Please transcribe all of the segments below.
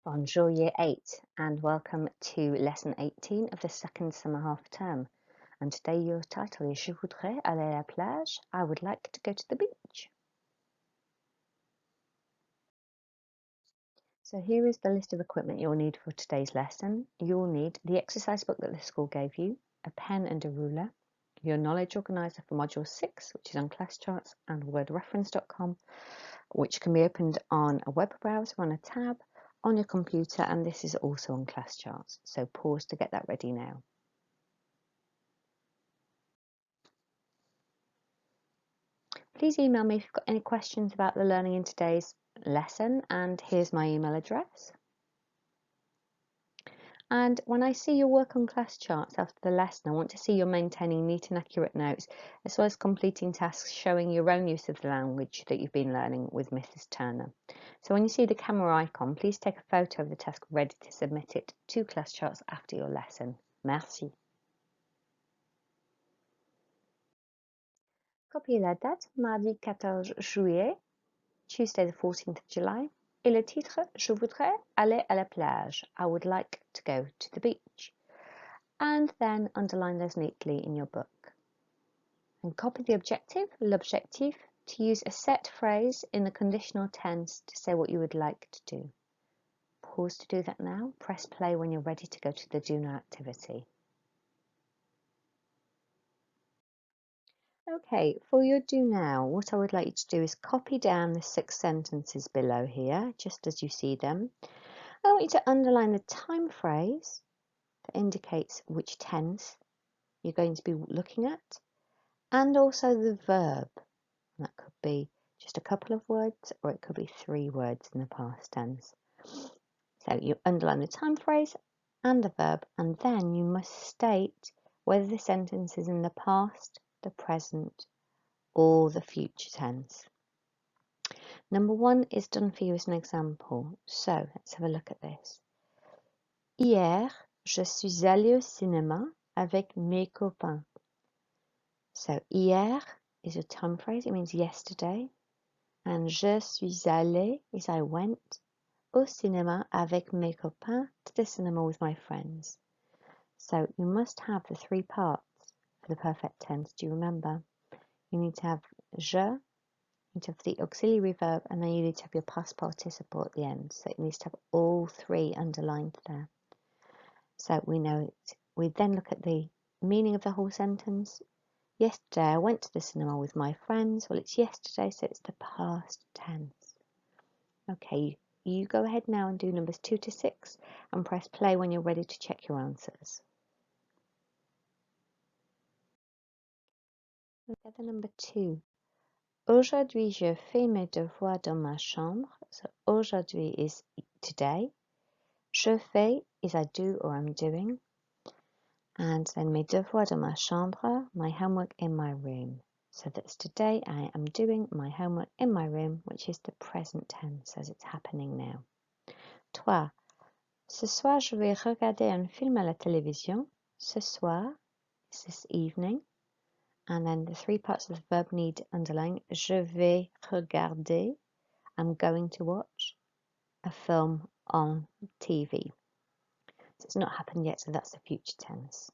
Bonjour Year 8 and welcome to Lesson 18 of the second summer half term. And today your title is Je voudrais aller à la plage. I would like to go to the beach. So here is the list of equipment you'll need for today's lesson. You'll need the exercise book that the school gave you, a pen and a ruler, your knowledge organiser for Module 6, which is on class charts, and wordreference.com, which can be opened on a web browser on a tab, on your computer, and this is also on class charts. So pause to get that ready now. Please email me if you've got any questions about the learning in today's lesson, and here's my email address. And when I see your work on class charts after the lesson, I want to see you're maintaining neat and accurate notes, as well as completing tasks showing your own use of the language that you've been learning with Mrs. Turner. So when you see the camera icon, please take a photo of the task ready to submit it to class charts after your lesson. Merci. Copiez la date, mardi 14 juillet, Tuesday the 14th of July. Et le titre, Je voudrais aller à la plage. I would like to go to the beach. And then underline those neatly in your book. And copy the objective, l'objectif, to use a set phrase in the conditional tense to say what you would like to do. Pause to do that now. Press play when you're ready to go to the do now activity. Okay, for your do now, what I would like you to do is copy down the 6 sentences below here, just as you see them. I want you to underline the time phrase that indicates which tense you're going to be looking at, and also the verb. And that could be just a couple of words, or it could be 3 words in the past tense. So you underline the time phrase and the verb, and then you must state whether the sentence is in the past, the present, or the future tense. Number 1 is done for you as an example. So let's have a look at this. Hier, je suis allée au cinéma avec mes copains. So hier is a time phrase. It means yesterday. And je suis allée is I went au cinéma avec mes copains, to the cinema with my friends. So you must have the 3 parts for the perfect tense. Do you remember? You need to have je, you need to have the auxiliary verb, and then you need to have your past participle at the end. So it needs to have all 3 underlined there. So we know it. We then look at the meaning of the whole sentence. Yesterday I went to the cinema with my friends. Well, it's yesterday, so it's the past tense. Okay, you go ahead now and do numbers 2 to 6 and press play when you're ready to check your answers. Look at the number 2. Aujourd'hui, je fais mes devoirs dans ma chambre. So aujourd'hui is today. Je fais is I do or I'm doing. And then mes devoirs dans ma chambre, my homework in my room. So that's today I am doing my homework in my room, which is the present tense as it's happening now. 3. Ce soir, je vais regarder un film à la télévision. Ce soir is this evening. And then the 3 parts of the verb need underlying. Je vais regarder. I'm going to watch a film on TV. So it's not happened yet, so that's the future tense.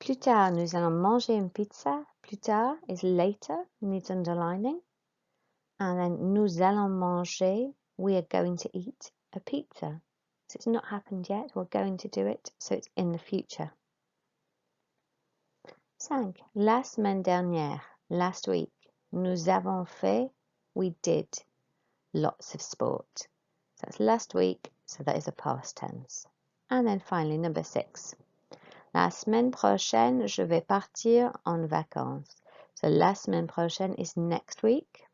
Plus tard, nous allons manger une pizza. Plus tard is later, needs underlining. And then nous allons manger, we are going to eat a pizza. So it's not happened yet, we're going to do it, so it's in the future. 5. La semaine dernière, last week, nous avons fait, we did lots of sport. So that's last week, so that is a past tense. And then finally, number 6. La semaine prochaine, je vais partir en vacances. So la semaine prochaine is next week.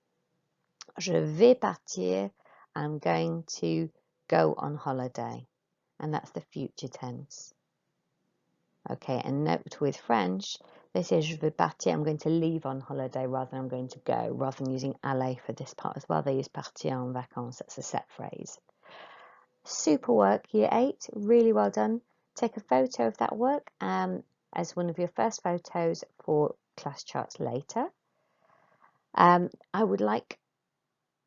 Je vais partir, I'm going to go on holiday. And that's the future tense. Okay, and note with French, they say je vais partir, I'm going to leave on holiday rather than I'm going to go, rather than using aller for this part as well. They use partir en vacances, that's a set phrase. Super work, year 8, really well done. Take a photo of that work as one of your first photos for class charts later. I would like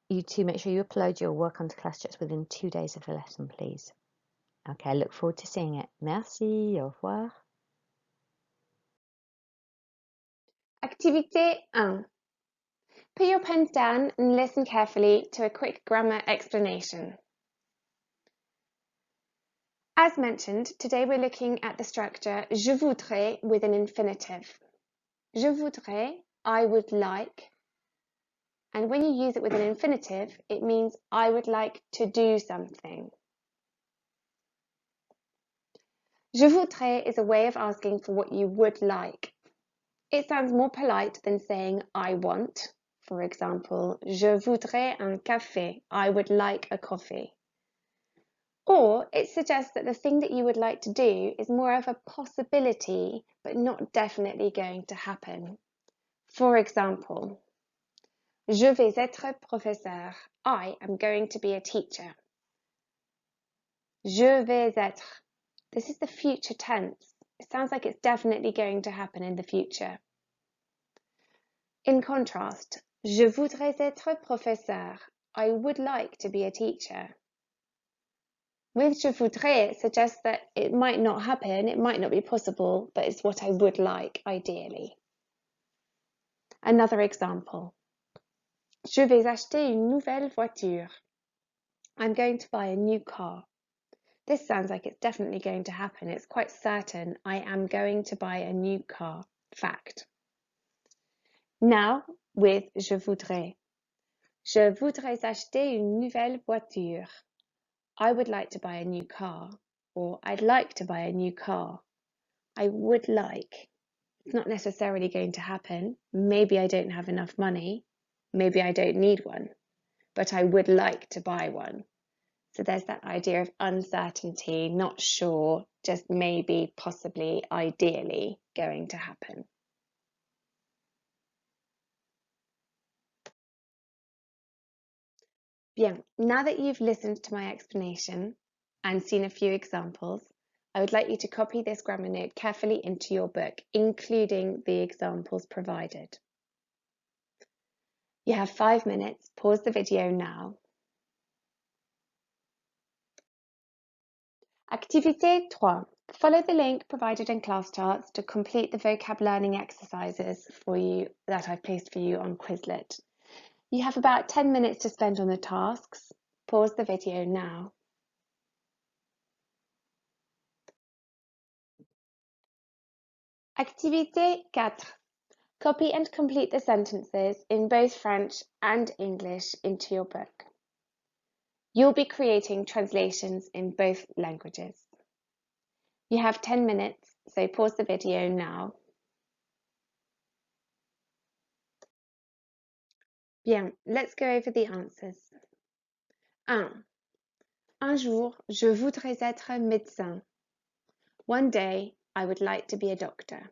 you two make sure you upload your work onto ClassJets within 2 days of the lesson, please. Okay, I look forward to seeing it. Merci, au revoir. Activité 1. Put your pens down and listen carefully to a quick grammar explanation. As mentioned, today we're looking at the structure je voudrais with an infinitive. Je voudrais, I would like, and when you use it with an infinitive, it means I would like to do something. Je voudrais is a way of asking for what you would like. It sounds more polite than saying I want. For example, je voudrais un café. I would like a coffee. Or it suggests that the thing that you would like to do is more of a possibility, but not definitely going to happen. For example, je vais être professeur. I am going to be a teacher. Je vais être. This is the future tense. It sounds like it's definitely going to happen in the future. In contrast, je voudrais être professeur. I would like to be a teacher. With je voudrais, it suggests that it might not happen, it might not be possible, but it's what I would like, ideally. Another example. Je vais acheter une nouvelle voiture. I'm going to buy a new car. This sounds like it's definitely going to happen. It's quite certain. I am going to buy a new car. Fact. Now, with je voudrais. Je voudrais acheter une nouvelle voiture. I would like to buy a new car, or I'd like to buy a new car. I would like. It's not necessarily going to happen. Maybe I don't have enough money. Maybe I don't need one, but I would like to buy one. So there's that idea of uncertainty, not sure, just maybe, possibly, ideally going to happen. Bien, now that you've listened to my explanation and seen a few examples, I would like you to copy this grammar note carefully into your book, including the examples provided. You have 5 minutes. Pause the video now. Activité 3. Follow the link provided in class charts to complete the vocab learning exercises for you that I've placed for you on Quizlet. You have about 10 minutes to spend on the tasks. Pause the video now. Activité 4. Copy and complete the sentences in both French and English into your book. You'll be creating translations in both languages. You have 10 minutes, so pause the video now. Bien, let's go over the answers. 1. Un jour, je voudrais être médecin. One day, I would like to be a doctor.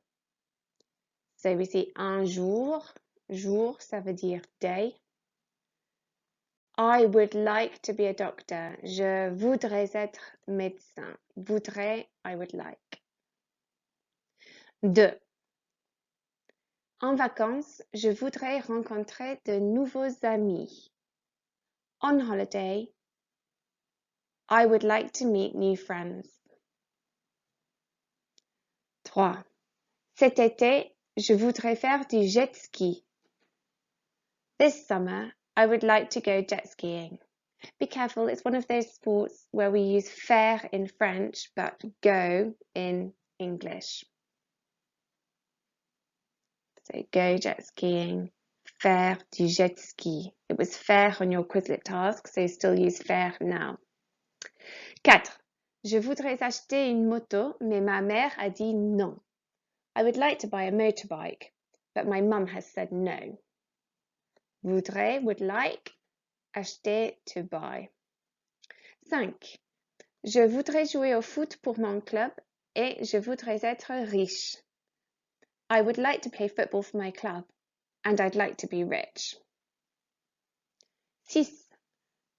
So we see un jour. Jour, ça veut dire day. I would like to be a doctor. Je voudrais être médecin. Voudrais, I would like. 2. En vacances, je voudrais rencontrer de nouveaux amis. On holiday, I would like to meet new friends. 3. Cet été, je voudrais faire du jet ski. This summer, I would like to go jet skiing. Be careful, it's one of those sports where we use faire in French, but go in English. So go jet skiing, faire du jet ski. It was faire on your Quizlet task, so still use faire now. 4. Je voudrais acheter une moto, mais ma mère a dit non. I would like to buy a motorbike, but my mum has said no. Voudrais, would like, acheter, to buy. 5. Je voudrais jouer au foot pour mon club et je voudrais être riche. I would like to play football for my club and I'd like to be rich. 6.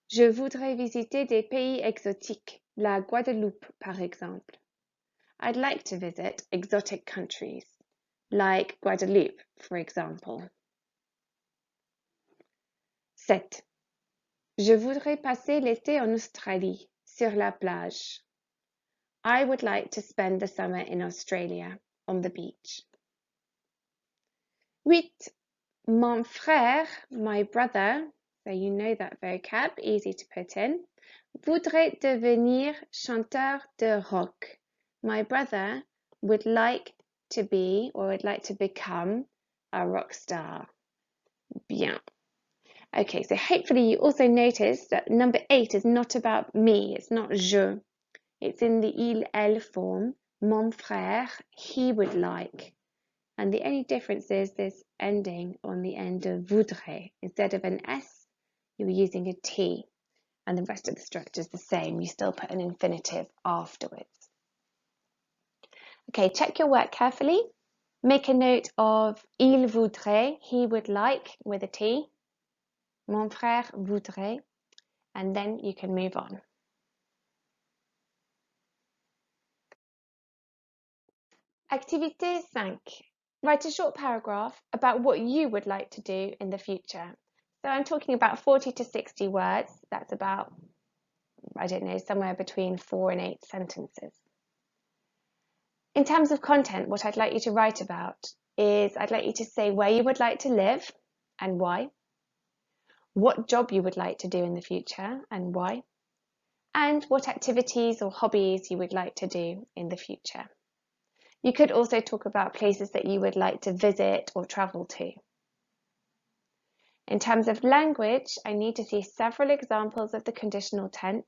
Je voudrais visiter des pays exotiques, la Guadeloupe par exemple. I'd like to visit exotic countries, like Guadeloupe, for example. 7. Je voudrais passer l'été en Australie, sur la plage. I would like to spend the summer in Australia, on the beach. 8. Mon frère, my brother, so you know that vocab, easy to put in, voudrait devenir chanteur de rock. My brother would like to be, or would like to become, a rock star. Bien. Okay, so hopefully you also noticed that number 8 is not about me, it's not je. It's in the il, elle form. Mon frère, he would like. And the only difference is this ending on the end of voudrait. Instead of an S, you were using a T. And the rest of the structure is the same. You still put an infinitive afterwards. Okay, check your work carefully. Make a note of il voudrait, he would like, with a T. Mon frère voudrait. And then you can move on. Activité 5. Write a short paragraph about what you would like to do in the future. So I'm talking about 40 to 60 words. That's about, I don't know, somewhere between 4 and 8 sentences. In terms of content, what I'd like you to write about is I'd like you to say where you would like to live and why, what job you would like to do in the future and why, and what activities or hobbies you would like to do in the future. You could also talk about places that you would like to visit or travel to. In terms of language, I need to see several examples of the conditional tense,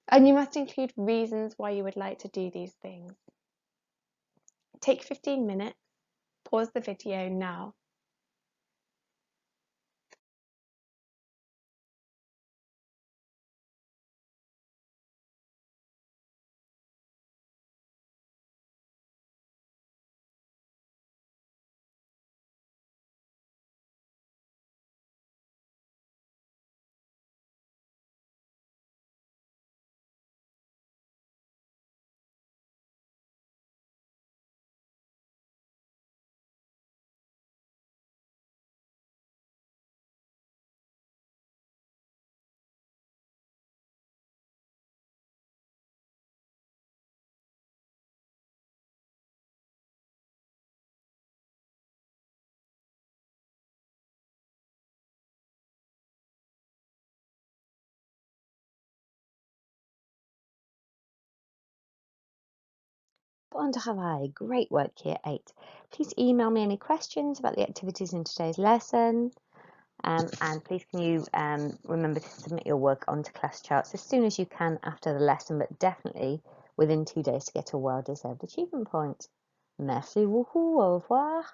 and you must include reasons why you would like to do these things. Take 15 minutes, pause the video now. Bon travail, great work here, 8. Please email me any questions about the activities in today's lesson. And please can you remember to submit your work onto class charts as soon as you can after the lesson, but definitely within 2 days to get a well-deserved achievement point. Merci beaucoup, au revoir.